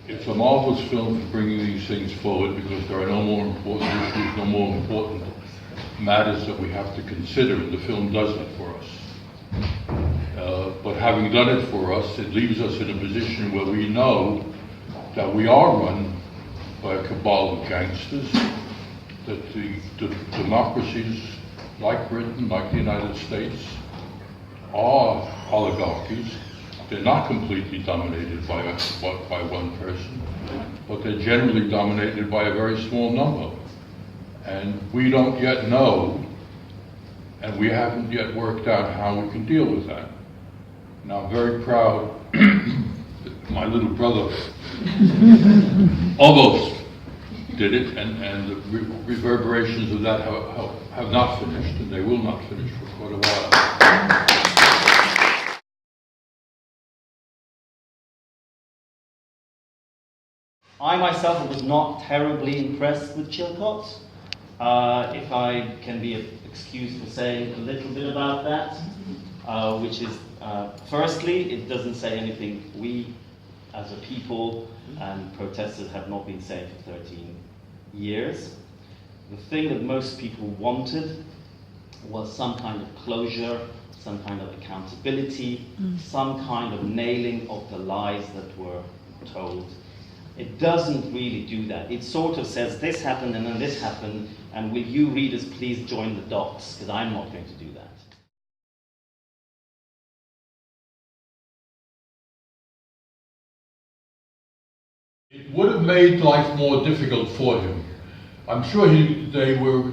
It's a marvelous film for bringing these things forward because there are no more important issues, no more important matters that we have to consider, and the film does that for us. But having done it for us, it leaves us in a position where we know that we are run by a cabal of gangsters, that the democracies like Britain, like the United States, are oligarchies. They're not completely dominated by one person, but they're generally dominated by a very small number. And we don't yet know, and we haven't yet worked out how we can deal with that. Now, I'm very proud that my little brother almost did it, and the reverberations of that have not finished, and they will not finish for quite a while. I myself was not terribly impressed with Chilcot. If I can be excused for saying a little bit about that, which is, firstly, it doesn't say anything we as a people and protesters have not been saying for 13 years. The thing that most people wanted was some kind of closure, some kind of accountability, some kind of nailing of the lies that were told. It doesn't really do that. It sort of says this happened and then this happened, and will you readers please join the dots, because I'm not going to do that. It would have made life more difficult for him. I'm sure they were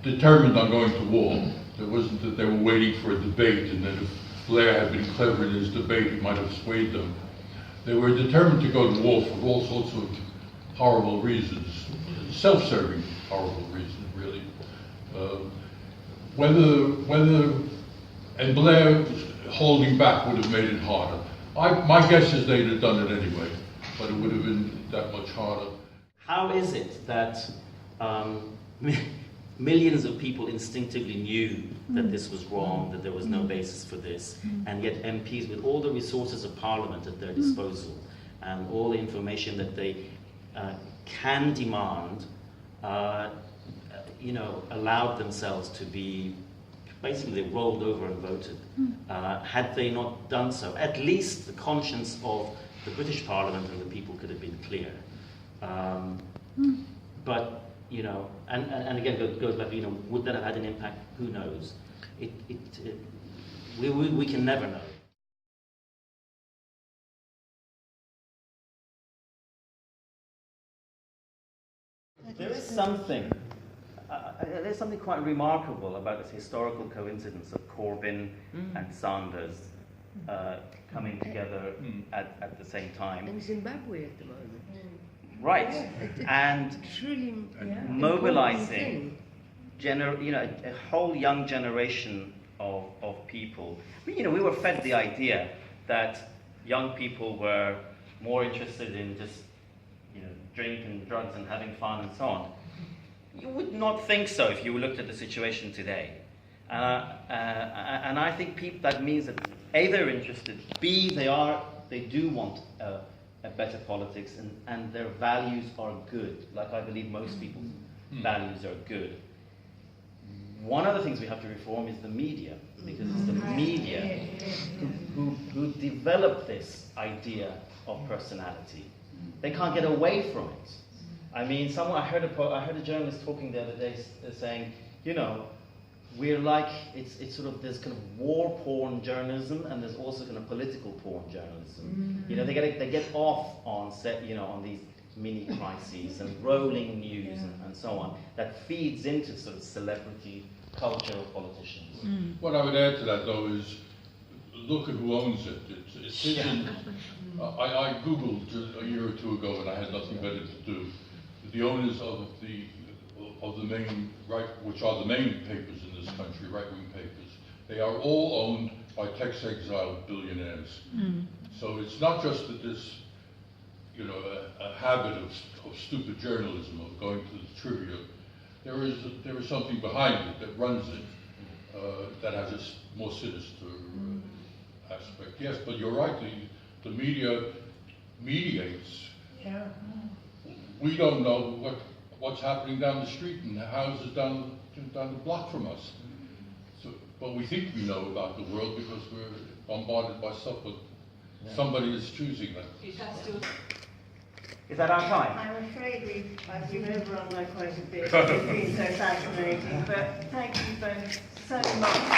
determined on going to war. It wasn't that they were waiting for a debate, and that if Blair had been clever in his debate, he might have swayed them. They were determined to go to war for all sorts of horrible reasons, self-serving horrible reasons, really. And Blair holding back would have made it harder. My guess is they'd have done it anyway, but it would have been that much harder. How is it that millions of people instinctively knew that this was wrong, that there was no basis for this, and yet MPs with all the resources of Parliament at their disposal and all the information that they can demand, allowed themselves to be basically rolled over and voted. Had they not done so, at least the conscience of the British Parliament and the people could have been clear. But and again, goes back, would that have had an impact? Who knows? We can never know. There's something quite remarkable about this historical coincidence of Corbyn and Sanders coming together at the same time. In Zimbabwe at the moment. Right, and truly mobilizing a whole young generation of people. We were fed the idea that young people were more interested in just drinking, drugs, and having fun and so on. You would not think so if you looked at the situation today. And I think that means that A, they're interested, B, they do want a better politics, and their values are good, like I believe most people's values are good. One of the things we have to reform is the media, because it's the media who develop this idea of personality. They can't get away from it. I mean, I heard a journalist talking the other day saying, we're like, it's sort of, there's kind of war porn journalism, and there's also kind of political porn journalism. They get off on on these mini crises and rolling news and so on, that feeds into sort of celebrity culture of politicians. What I would add to that, though, is look at who owns it. It's in, I Googled a year or two ago, and I had nothing better to do. The owners of the main which are the main papers in this country, right-wing papers, they are all owned by tax-exiled billionaires. So it's not just that this, a habit of stupid journalism, of going to the trivia. There is something behind it that runs it, that has a more sinister aspect. Yes, but you're right. The media mediates We don't know what's happening down the street and the houses down the block from us. So, but we think we know about the world because we're bombarded by stuff, but somebody is choosing that. Is that our time? I'm afraid I've been overrun by quite a bit. It's been so fascinating, but thank you both so much.